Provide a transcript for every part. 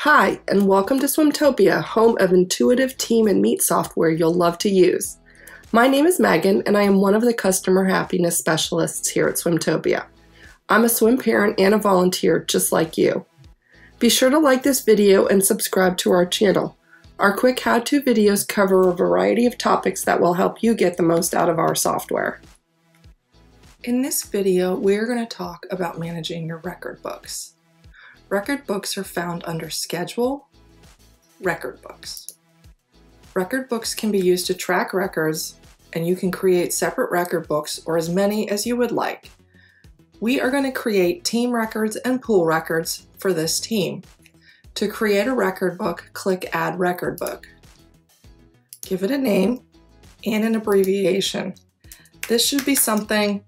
Hi, and welcome to Swimtopia, home of intuitive team and meet software you'll love to use. My name is Megan, and I am one of the customer happiness specialists here at Swimtopia. I'm a swim parent and a volunteer just like you. Be sure to like this video and subscribe to our channel. Our quick how-to videos cover a variety of topics that will help you get the most out of our software. In this video, we're going to talk about managing your record books. Record books are found under Schedule, Record Books. Record books can be used to track records, and you can create separate record books or as many as you would like. We are going to create team records and pool records for this team. To create a record book, click Add Record Book. Give it a name and an abbreviation. This should be something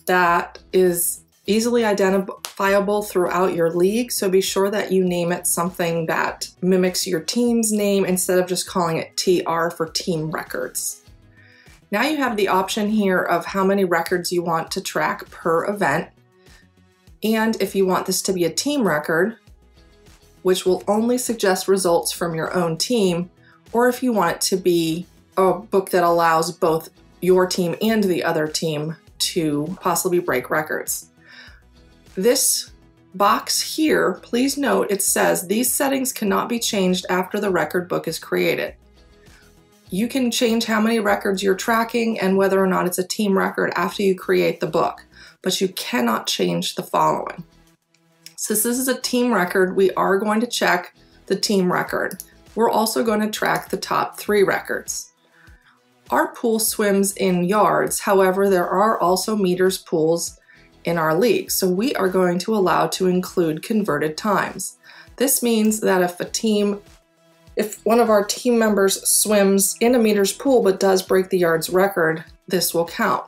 that is easily identifiable throughout your league, so be sure that you name it something that mimics your team's name instead of just calling it TR for Team Records. Now you have the option here of how many records you want to track per event, and if you want this to be a team record, which will only suggest results from your own team, or if you want it to be a book that allows both your team and the other team to possibly break records. This box here, please note it says these settings cannot be changed after the record book is created. You can change how many records you're tracking and whether or not it's a team record after you create the book, but you cannot change the following. Since this is a team record, we are going to check the team record. We're also going to track the top 3 records. Our pool swims in yards, however, there are also meters pools in our league, so we are going to allow to include converted times. This means that if one of our team members swims in a meters pool but does break the yards record, this will count.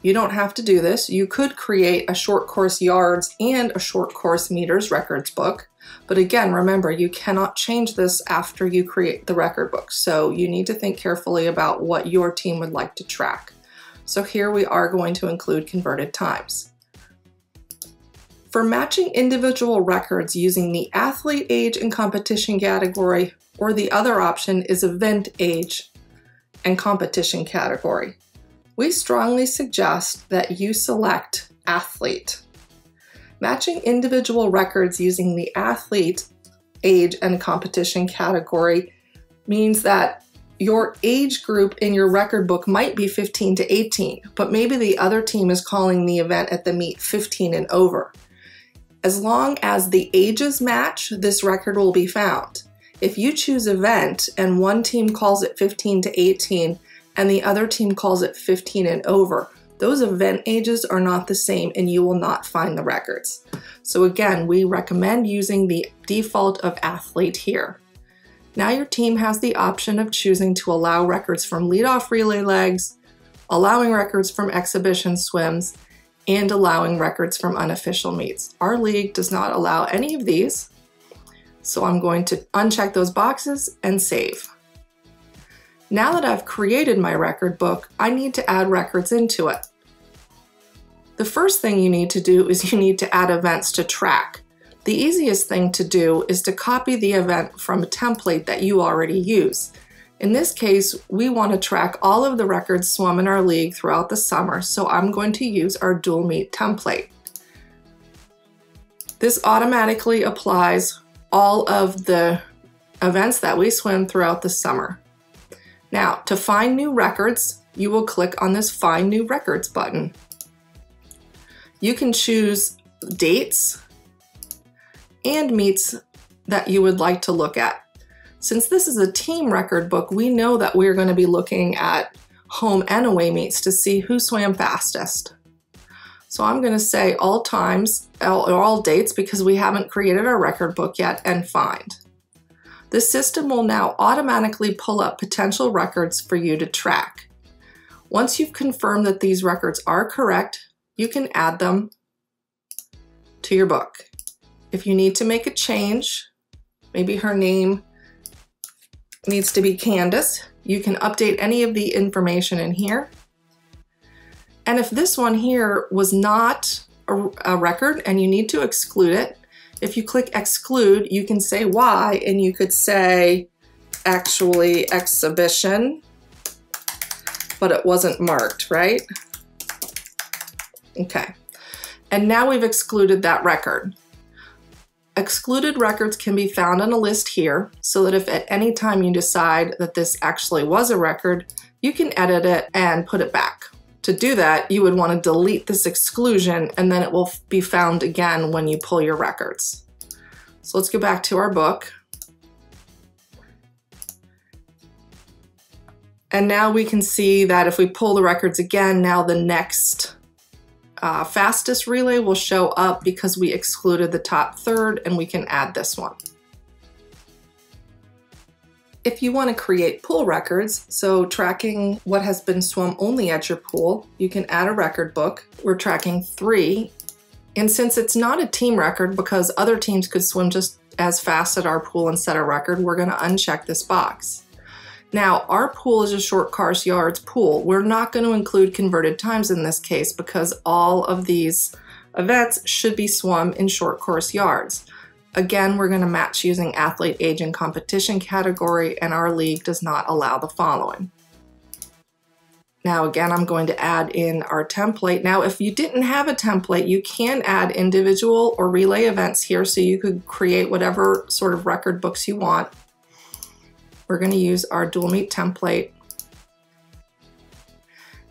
You don't have to do this. You could create a short course yards and a short course meters records book, but again, remember, you cannot change this after you create the record book, so you need to think carefully about what your team would like to track. So here we are going to include converted times. For matching individual records using the athlete age and competition category, or the other option is event age and competition category, we strongly suggest that you select athlete. Matching individual records using the athlete age and competition category means that your age group in your record book might be 15 to 18, but maybe the other team is calling the event at the meet 15 and over. As long as the ages match, this record will be found. If you choose event and one team calls it 15 to 18 and the other team calls it 15 and over, those event ages are not the same and you will not find the records. So again, we recommend using the default of athlete here. Now your team has the option of choosing to allow records from leadoff relay legs, allowing records from exhibition swims, and allowing records from unofficial meets. Our league does not allow any of these, so I'm going to uncheck those boxes and save. Now that I've created my record book, I need to add records into it. The first thing you need to do is you need to add events to track. The easiest thing to do is to copy the event from a template that you already use. In this case, we want to track all of the records swum in our league throughout the summer, so I'm going to use our dual meet template. This automatically applies all of the events that we swim throughout the summer. Now, to find new records, you will click on this Find New Records button. You can choose dates and meets that you would like to look at. Since this is a team record book, we know that we're going to be looking at home and away meets to see who swam fastest. So I'm going to say all times, or all dates, because we haven't created our record book yet, and find. The system will now automatically pull up potential records for you to track. Once you've confirmed that these records are correct, you can add them to your book. If you need to make a change, maybe her name needs to be Candace, you can update any of the information in here. And if this one here was not a record and you need to exclude it, If you click exclude, you can say why, and you could say actually exhibition, but it wasn't marked, right? Okay, and now we've excluded that record. Excluded records can be found on a list here, so that if at any time you decide that this actually was a record, you can edit it and put it back. To do that, you would want to delete this exclusion, and then it will be found again when you pull your records. So let's go back to our book. And now we can see that if we pull the records again, now the next fastest relay will show up because we excluded the top third, and we can add this one. If you want to create pool records, so tracking what has been swum only at your pool, you can add a record book. We're tracking 3. And since it's not a team record because other teams could swim just as fast at our pool and set a record, we're going to uncheck this box. Now, our pool is a short course yards pool. We're not going to include converted times in this case because all of these events should be swum in short course yards. Again, we're going to match using athlete age and competition category, and our league does not allow the following. Now again, I'm going to add in our template. Now, if you didn't have a template, you can add individual or relay events here so you could create whatever sort of record books you want. We're going to use our dual meet template.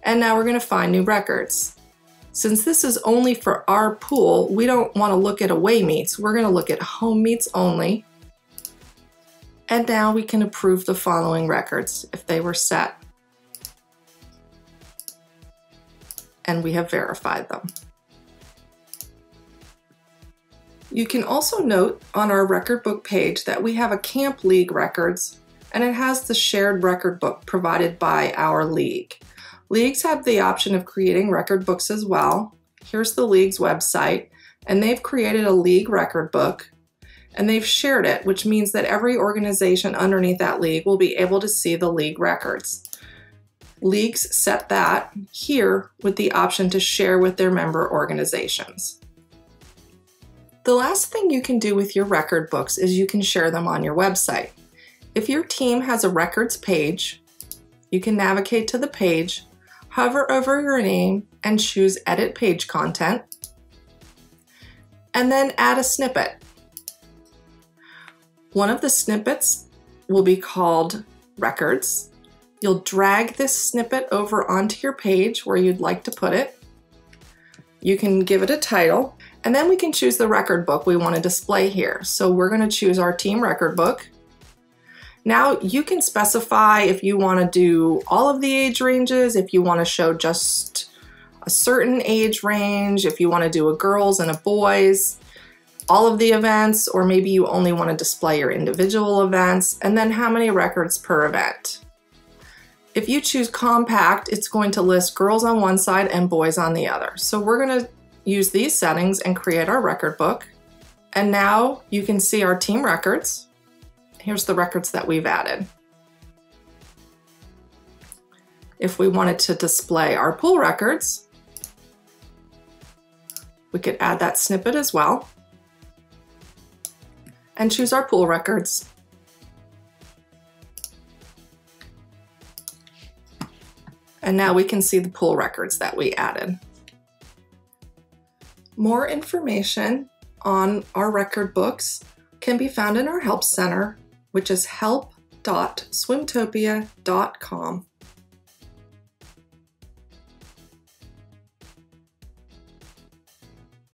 And now we're going to find new records. Since this is only for our pool, we don't want to look at away meets. We're going to look at home meets only. And now we can approve the following records if they were set. And we have verified them. You can also note on our record book page that we have a camp league records, and it has the shared record book provided by our league. Leagues have the option of creating record books as well. Here's the league's website, and they've created a league record book, and they've shared it, which means that every organization underneath that league will be able to see the league records. Leagues set that here with the option to share with their member organizations. The last thing you can do with your record books is you can share them on your website. If your team has a records page, you can navigate to the page, hover over your name, and choose Edit Page Content, and then add a snippet. One of the snippets will be called Records. You'll drag this snippet over onto your page where you'd like to put it. You can give it a title, and then we can choose the record book we want to display here. So we're going to choose our team record book. Now you can specify if you want to do all of the age ranges, if you want to show just a certain age range, if you want to do a girls and a boys, all of the events, or maybe you only want to display your individual events, and then how many records per event. If you choose compact, it's going to list girls on one side and boys on the other. So we're going to use these settings and create our record book. And now you can see our team records. Here's the records that we've added. If we wanted to display our pool records, we could add that snippet as well and choose our pool records. And now we can see the pool records that we added. More information on our record books can be found in our Help Center, which is help.swimtopia.com.